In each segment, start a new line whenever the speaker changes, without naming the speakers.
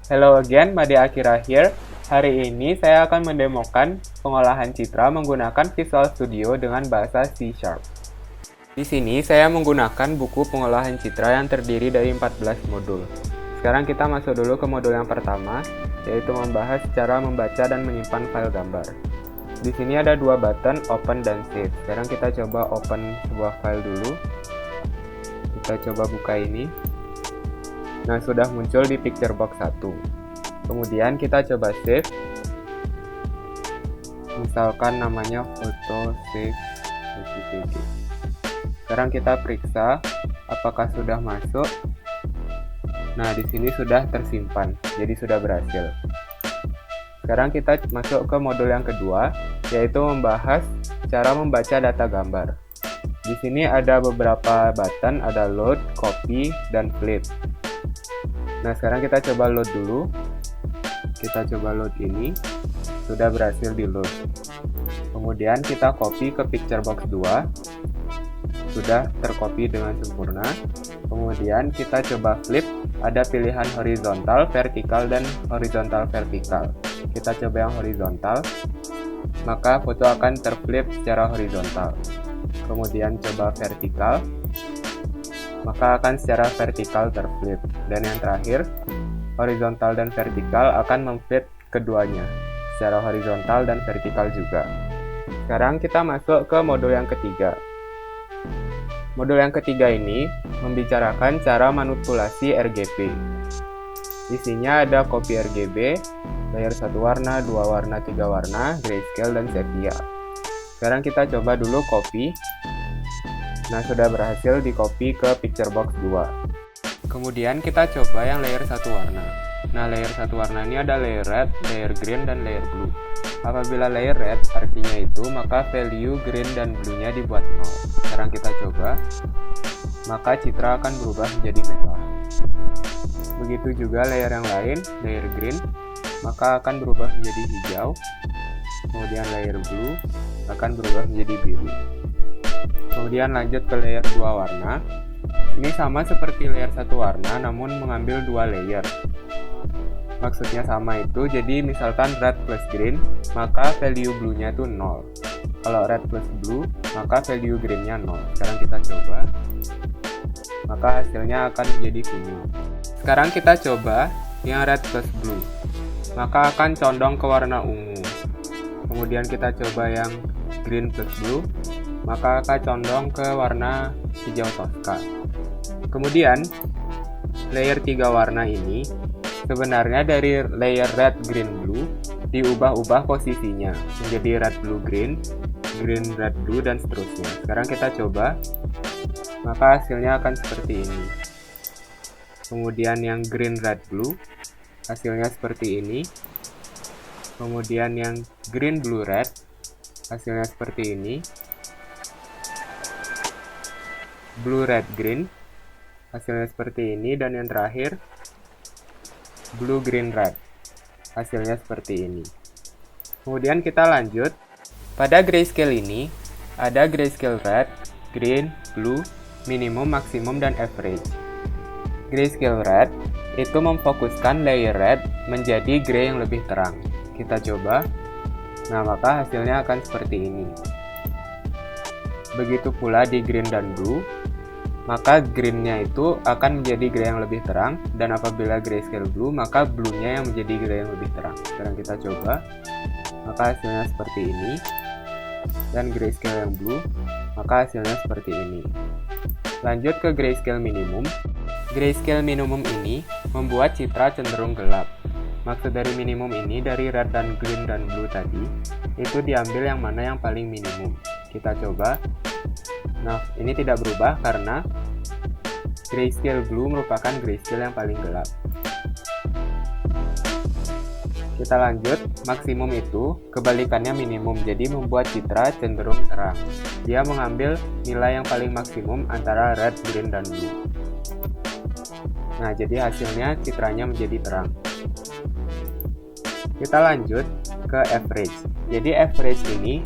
Hello again, Made Akira here. Hari ini saya akan mendemokan pengolahan citra menggunakan Visual Studio dengan bahasa C#. Di sini saya menggunakan buku pengolahan citra yang terdiri dari 14 modul. Sekarang kita masuk dulu ke modul yang pertama, yaitu membahas cara membaca dan menyimpan file gambar. Di sini ada dua button, Open dan Save. Sekarang kita coba open sebuah file dulu. Kita coba buka ini. Nah, sudah muncul di picture box 1. Kemudian kita coba save. Misalkan namanya foto save. Sekarang kita periksa apakah sudah masuk. Nah, di sini sudah tersimpan, jadi sudah berhasil. Sekarang kita masuk ke modul yang kedua, yaitu membahas cara membaca data gambar. Di sini ada beberapa button, ada load, copy, dan flip. Nah, sekarang kita coba load dulu. Kita coba load ini. Sudah berhasil di load. Kemudian kita copy ke picture box 2. Sudah tercopy dengan sempurna. Kemudian kita coba flip. Ada pilihan horizontal, vertikal, dan horizontal vertikal. Kita coba yang horizontal. Maka foto akan terflip secara horizontal. Kemudian coba vertikal. Maka akan secara vertikal terflip. Dan yang terakhir, horizontal dan vertikal akan memflip keduanya, secara horizontal dan vertikal juga. Sekarang kita masuk ke modul yang ketiga. Modul yang ketiga ini membicarakan cara manipulasi RGB. Isinya ada copy RGB, layer 1 warna, 2 warna, 3 warna, grayscale, dan sepia. Sekarang kita coba dulu copy. Nah, sudah berhasil di copy ke picture box 2. Kemudian kita coba yang layer 1 warna. Nah, layer 1 warna ini ada layer red, layer green, dan layer blue. Apabila layer red artinya itu, maka value green dan blue-nya dibuat 0. Sekarang kita coba, maka citra akan berubah menjadi merah. Begitu juga layer yang lain, layer green, maka akan berubah menjadi hijau. Kemudian layer blue akan berubah menjadi biru. Kemudian lanjut ke layer 2 warna. Ini sama seperti layer 1 warna, namun mengambil 2 layer. Maksudnya sama itu, jadi misalkan red plus green, maka value blue-nya itu 0. Kalau red plus blue, maka value green-nya 0. Sekarang kita coba, maka hasilnya akan menjadi kuning. Sekarang kita coba yang red plus blue, maka akan condong ke warna ungu. Kemudian kita coba yang green plus blue, maka akan condong ke warna hijau toska. Kemudian, layer 3 warna ini sebenarnya dari layer red, green, blue diubah-ubah posisinya menjadi red, blue, green, green, red, blue, dan seterusnya. Sekarang kita coba, maka hasilnya akan seperti ini. Kemudian yang green, red, blue, hasilnya seperti ini. Kemudian yang green, blue, red, hasilnya seperti ini. Blue, red, green, hasilnya seperti ini. Dan yang terakhir, blue, green, red, hasilnya seperti ini. Kemudian kita lanjut. Pada grayscale ini, ada grayscale red, green, blue, minimum, maksimum, dan average. Grayscale red itu memfokuskan layer red menjadi gray yang lebih terang. Kita coba. Nah, maka hasilnya akan seperti ini. Begitu pula di green dan blue, maka green-nya itu akan menjadi gray yang lebih terang, dan apabila grayscale blue, maka blue-nya yang menjadi gray yang lebih terang. Sekarang kita coba, maka hasilnya seperti ini. Dan grayscale yang blue, maka hasilnya seperti ini. Lanjut ke grayscale minimum. Grayscale minimum ini membuat citra cenderung gelap. Maksud dari minimum ini, dari red dan green dan blue tadi, itu diambil yang mana yang paling minimum. Kita coba. Nah, ini tidak berubah karena grayscale blue merupakan grayscale yang paling gelap. Kita lanjut, maksimum itu kebalikannya minimum, jadi membuat citra cenderung terang. Dia mengambil nilai yang paling maksimum antara red, green, dan blue. Nah, jadi hasilnya citranya menjadi terang. Kita lanjut ke average. Jadi average ini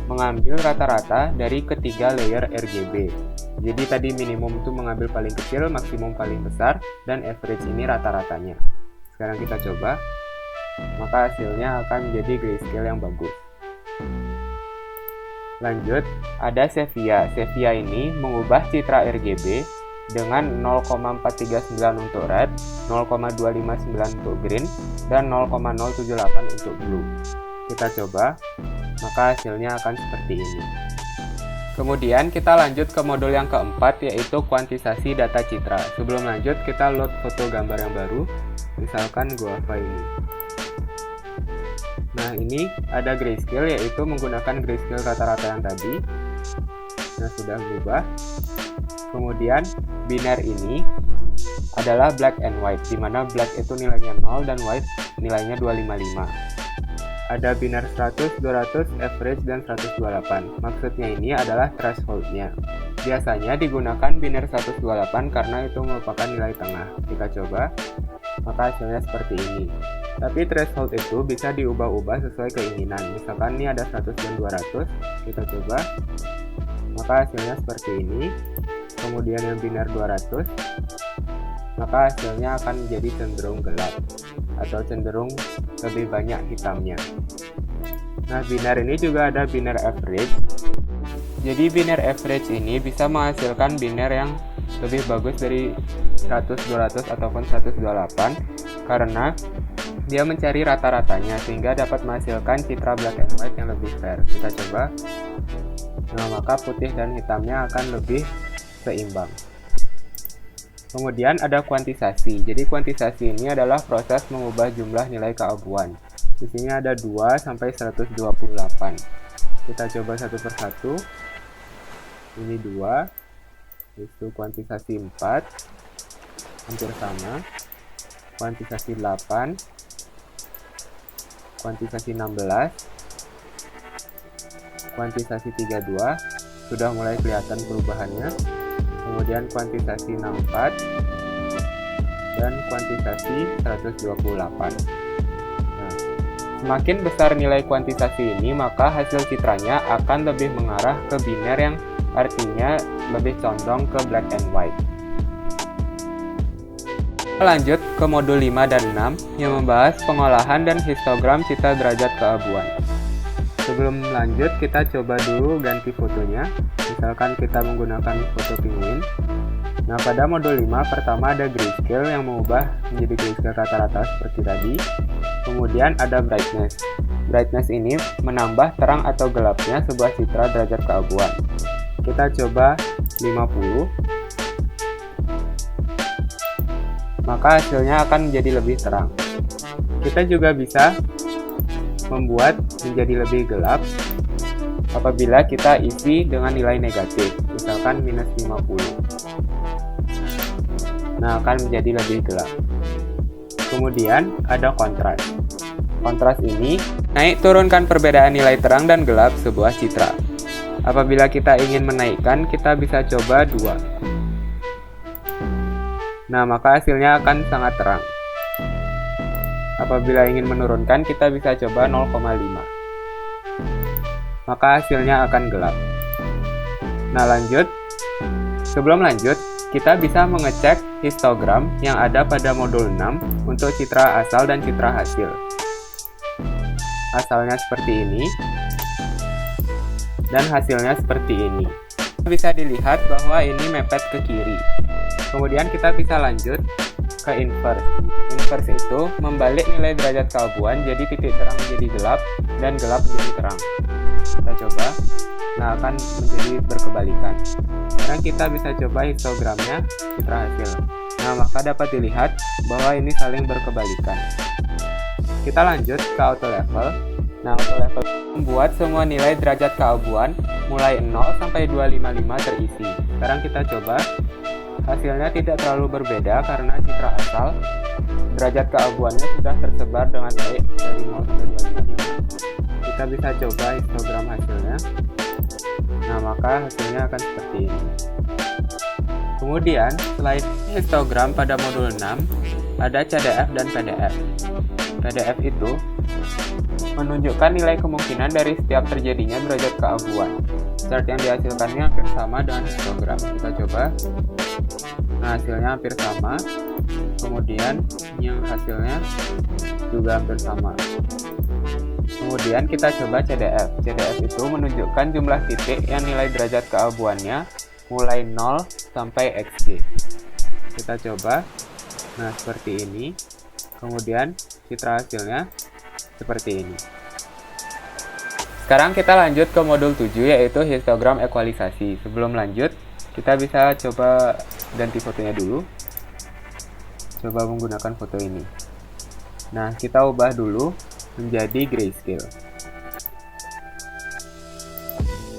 mengambil rata-rata dari ketiga layer RGB. Jadi tadi minimum itu mengambil paling kecil, maksimum paling besar, dan average ini rata-ratanya. Sekarang kita coba, maka hasilnya akan menjadi grayscale yang bagus. Lanjut, ada Sepia. Sepia ini mengubah citra RGB dengan 0,439 untuk red, 0,259 untuk green, dan 0,078 untuk blue. Kita coba, maka hasilnya akan seperti ini. Kemudian kita lanjut ke modul yang keempat, yaitu kuantisasi data citra. Sebelum lanjut, kita load foto gambar yang baru, misalkan Guava ini. Nah, ini ada grayscale, yaitu menggunakan grayscale rata-rata yang tadi. Nah, sudah berubah. Kemudian biner ini adalah black and white, di mana black itu nilainya 0 dan white nilainya 255. Ada biner 100, 200, average, dan 128. Maksudnya ini adalah threshold-nya. Biasanya digunakan biner 128 karena itu merupakan nilai tengah. Kita coba, maka hasilnya seperti ini. Tapi threshold itu bisa diubah-ubah sesuai keinginan. Misalkan ini ada 100 dan 200, kita coba, maka hasilnya seperti ini. Kemudian yang biner 200, maka hasilnya akan menjadi cenderung gelap atau cenderung lebih banyak hitamnya. Nah, biner ini juga ada biner average. Jadi biner average ini bisa menghasilkan biner yang lebih bagus dari 100, 200 ataupun 128 karena dia mencari rata-ratanya sehingga dapat menghasilkan citra black and white yang lebih fair. Kita coba. Nah, maka putih dan hitamnya akan lebih seimbang. Kemudian ada kuantisasi. Jadi kuantisasi ini adalah proses mengubah jumlah nilai keabuan. Di sini ada 2 sampai 128. Kita coba satu persatu. Ini 2. Itu kuantisasi 4. Hampir sama. Kuantisasi 8. Kuantisasi 16. Kuantisasi 32. Sudah mulai kelihatan perubahannya. Kemudian kuantisasi 64 dan kuantisasi 128. Nah, semakin besar nilai kuantisasi ini, maka hasil citranya akan lebih mengarah ke biner yang artinya lebih condong ke black and white. Lanjut ke modul 5 dan 6 yang membahas pengolahan dan histogram citra derajat keabuan. Sebelum lanjut, kita coba dulu ganti fotonya. Misalkan kita menggunakan foto penguin. Nah, pada modul 5 pertama ada grayscale yang mengubah menjadi grayscale rata-rata seperti tadi. Kemudian ada brightness. Brightness ini menambah terang atau gelapnya sebuah citra derajat keabuan. Kita coba 50. Maka hasilnya akan menjadi lebih terang. Kita juga bisa membuat menjadi lebih gelap apabila kita isi dengan nilai negatif, misalkan minus 50. Nah, akan menjadi lebih gelap. Kemudian ada kontras. Kontras ini naik turunkan perbedaan nilai terang dan gelap sebuah citra. Apabila kita ingin menaikkan, kita bisa coba 2. Nah, maka hasilnya akan sangat terang. Apabila ingin menurunkan, kita bisa coba 0,5. Maka hasilnya akan gelap. Nah, lanjut. Sebelum lanjut, kita bisa mengecek histogram yang ada pada modul 6 untuk citra asal dan citra hasil. Asalnya seperti ini, dan hasilnya seperti ini. Bisa dilihat bahwa ini mepet ke kiri. Kemudian kita bisa lanjut ke inverse. Inverse itu membalik nilai derajat keabuan, jadi titik terang menjadi gelap dan gelap menjadi terang. Kita coba. Nah, akan menjadi berkebalikan. Sekarang kita bisa coba histogramnya citra hasil. Nah, maka dapat dilihat bahwa ini saling berkebalikan. Kita lanjut ke auto level. Nah, auto level membuat semua nilai derajat keabuan mulai 0 sampai 255 terisi. Sekarang kita coba. Hasilnya tidak terlalu berbeda karena citra asal derajat keabuannya sudah tersebar dengan baik dari 0 sampai 255. Kita bisa coba histogram hasilnya. Nah, maka hasilnya akan seperti ini. Kemudian, selain histogram pada modul 6, ada CDF dan PDF. PDF itu menunjukkan nilai kemungkinan dari setiap terjadinya derajat keabuan. Chart yang dihasilkannya hampir sama dengan histogram. Kita coba. Nah, hasilnya hampir sama. Kemudian yang hasilnya juga hampir sama. Kemudian kita coba CDF. CDF itu menunjukkan jumlah titik yang nilai derajat keabuannya mulai 0 sampai XG. Kita coba. Nah, seperti ini. Kemudian citra hasilnya seperti ini. Sekarang kita lanjut ke modul 7, yaitu histogram ekualisasi. Sebelum lanjut, kita bisa coba ganti fotonya dulu. Coba menggunakan foto ini. Nah, kita ubah dulu menjadi grayscale.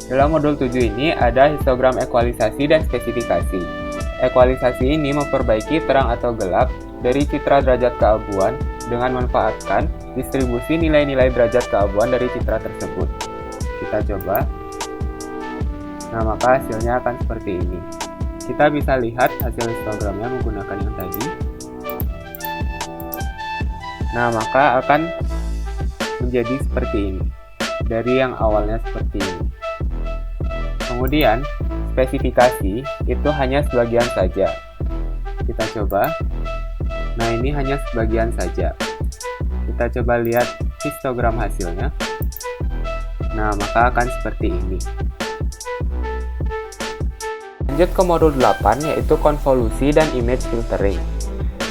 Dalam modul 7 ini ada histogram ekualisasi dan spesifikasi. Ekualisasi ini memperbaiki terang atau gelap dari citra derajat keabuan dengan memanfaatkan distribusi nilai-nilai derajat keabuan dari citra tersebut. Kita coba. Nah, maka hasilnya akan seperti ini. Kita bisa lihat hasil histogramnya menggunakan yang tadi. Nah, maka akan menjadi seperti ini. Dari yang awalnya seperti ini. Kemudian, spesifikasi itu hanya sebagian saja. Kita coba. Nah, ini hanya sebagian saja. Kita coba lihat histogram hasilnya. Nah, maka akan seperti ini. Lanjut ke modul 8, yaitu konvolusi dan image filtering.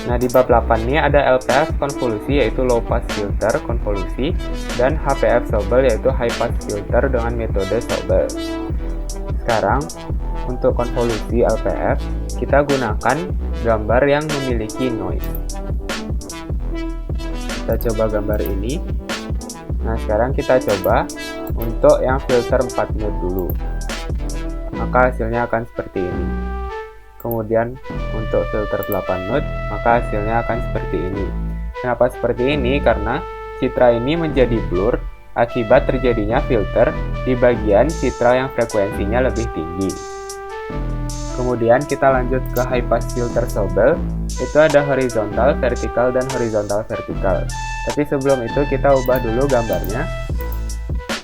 Nah, di bab 8 ini ada LPF konvolusi, yaitu low pass filter konvolusi, dan HPF Sobel, yaitu high pass filter dengan metode Sobel. Sekarang, untuk konvolusi LPF, kita gunakan gambar yang memiliki noise. Kita coba gambar ini. Nah, sekarang kita coba untuk yang filter 4 mode dulu. Maka hasilnya akan seperti ini. Kemudian untuk filter 8 mode, maka hasilnya akan seperti ini. Kenapa seperti ini? Karena citra ini menjadi blur akibat terjadinya filter di bagian citra yang frekuensinya lebih tinggi. Kemudian kita lanjut ke high pass filter Sobel. Itu ada horizontal, vertikal, dan horizontal vertikal. Tapi sebelum itu kita ubah dulu gambarnya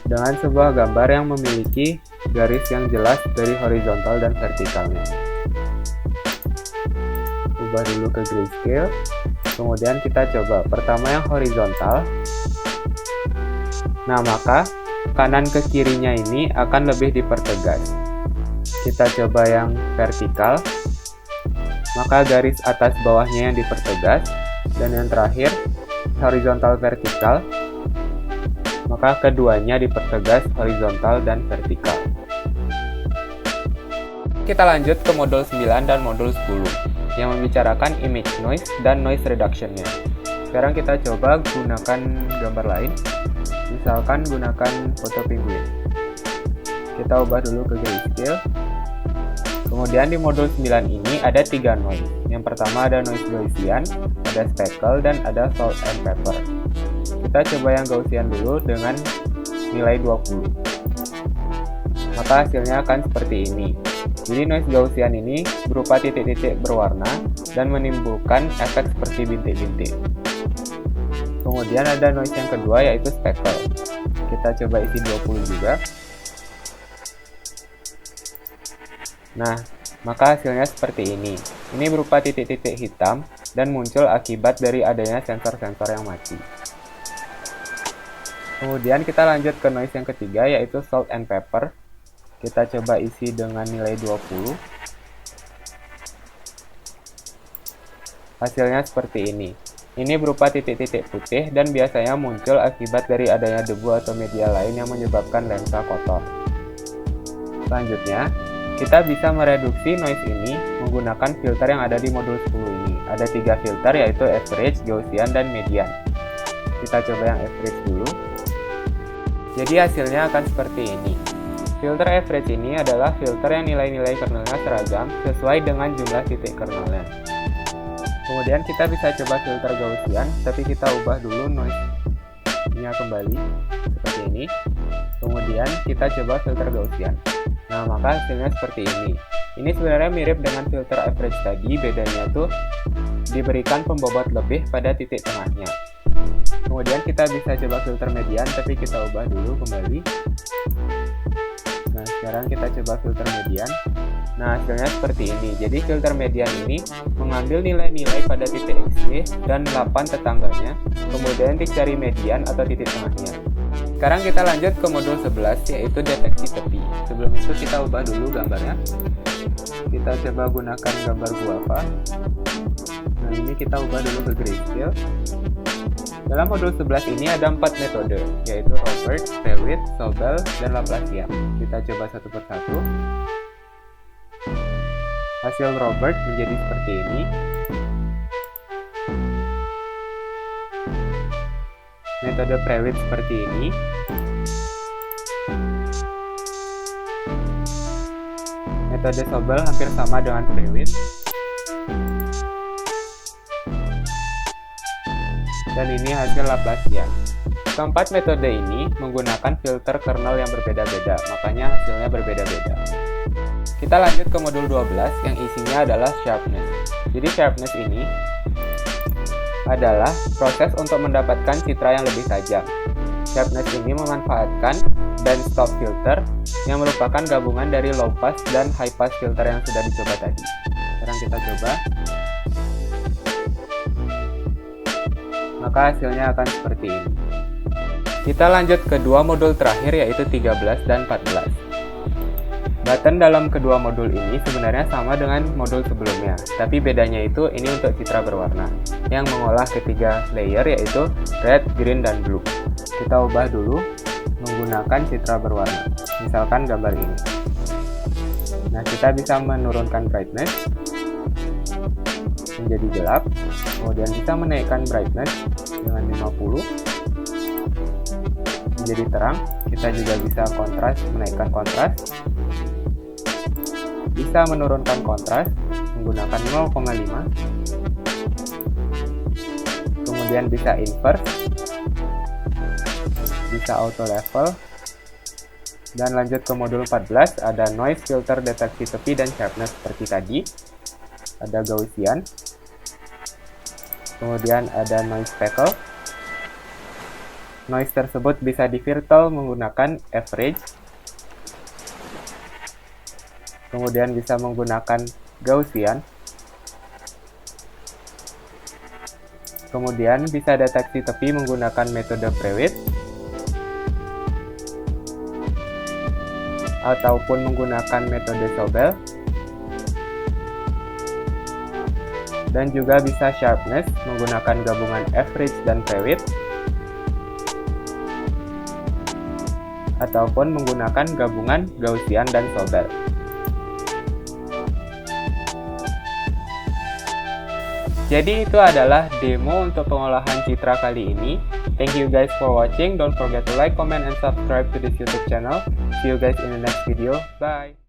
dengan sebuah gambar yang memiliki garis yang jelas dari horizontal dan vertikalnya. Ubah dulu ke grayscale. Kemudian kita coba. Pertama yang horizontal. Nah, maka kanan ke kirinya ini akan lebih dipertegas. Kita coba yang vertikal. Maka garis atas bawahnya yang dipertegas. Dan yang terakhir horizontal vertikal. Maka keduanya dipertegas horizontal dan vertikal. Kita lanjut ke modul 9 dan modul 10 yang membicarakan image noise dan noise reduction-nya. Sekarang kita coba gunakan gambar lain. Misalkan gunakan foto penguin. Kita ubah dulu ke grayscale. Kemudian di modul 9 ini ada 3 noise. Yang pertama ada noise Gaussian, ada speckle, dan ada salt and pepper. Kita coba yang Gaussian dulu dengan nilai 20. Maka hasilnya akan seperti ini. Jadi noise Gaussian ini berupa titik-titik berwarna dan menimbulkan efek seperti bintik-bintik. Kemudian ada noise yang kedua, yaitu speckle. Kita coba isi 20 juga. Nah, maka hasilnya seperti ini. Ini berupa titik-titik hitam dan muncul akibat dari adanya sensor-sensor yang mati. Kemudian kita lanjut ke noise yang ketiga, yaitu salt and pepper. Kita coba isi dengan nilai 20. Hasilnya seperti ini. Ini berupa titik-titik putih dan biasanya muncul akibat dari adanya debu atau media lain yang menyebabkan lensa kotor. Selanjutnya, kita bisa mereduksi noise ini menggunakan filter yang ada di modul 10 ini. Ada 3 filter, yaitu average, Gaussian, dan median. Kita coba yang average dulu. Jadi hasilnya akan seperti ini. Filter average ini adalah filter yang nilai-nilai kernelnya seragam sesuai dengan jumlah titik kernelnya. Kemudian kita bisa coba filter Gaussian, tapi kita ubah dulu noise-nya kembali seperti ini. Kemudian kita coba filter Gaussian. Nah, maka hasilnya seperti ini. Ini sebenarnya mirip dengan filter average tadi, bedanya tuh diberikan pembobot lebih pada titik tengahnya. Kemudian kita bisa coba filter median, tapi kita ubah dulu kembali. Nah, sekarang kita coba filter median. Nah, hasilnya seperti ini. Jadi filter median ini mengambil nilai-nilai pada titik XY dan 8 tetangganya, kemudian dicari median atau titik tengahnya. Sekarang kita lanjut ke modul 11, yaitu deteksi tepi. Sebelum itu kita ubah dulu gambarnya. Kita coba gunakan gambar guava. Nah, ini kita ubah dulu ke grayscale. Dalam modul 11 ini ada 4 metode, yaitu Robert, Prewitt, Sobel, dan Laplacian. Kita coba satu persatu. Hasil Robert menjadi seperti ini. Metode Prewitt seperti ini. Metode Sobel hampir sama dengan Prewitt. Dan ini hasil Laplacian. Keempat metode ini menggunakan filter kernel yang berbeda-beda, makanya hasilnya berbeda-beda. Kita lanjut ke modul 12 yang isinya adalah sharpness. Jadi sharpness ini adalah proses untuk mendapatkan citra yang lebih tajam. Sharpness ini memanfaatkan band stop filter yang merupakan gabungan dari low pass dan high pass filter yang sudah dicoba tadi. Sekarang kita coba. Maka hasilnya akan seperti ini. Kita lanjut ke dua modul terakhir, yaitu 13 dan 14. Button dalam kedua modul ini sebenarnya sama dengan modul sebelumnya, tapi bedanya itu ini untuk citra berwarna yang mengolah ketiga layer, yaitu red, green, dan blue. Kita ubah dulu menggunakan citra berwarna, misalkan gambar ini. Nah, kita bisa menurunkan brightness menjadi gelap, kemudian bisa menaikkan brightness dengan 50 menjadi terang. Kita juga bisa kontras, menaikkan kontras, bisa menurunkan kontras menggunakan 0,5, kemudian bisa invert, bisa auto level, dan lanjut ke modul 14. Ada noise filter, deteksi tepi, dan sharpness seperti tadi. Ada Gaussian, kemudian ada noise speckle. Noise tersebut bisa di-filter menggunakan average, kemudian bisa menggunakan Gaussian, kemudian bisa deteksi tepi menggunakan metode Prewitt, ataupun menggunakan metode Sobel, dan juga bisa sharpness menggunakan gabungan average dan Prewitt, ataupun menggunakan gabungan Gaussian dan Sobel. Jadi itu adalah demo untuk pengolahan citra kali ini. Thank you guys for watching. Don't forget to like, comment, and subscribe to this YouTube channel. See you guys in the next video. Bye!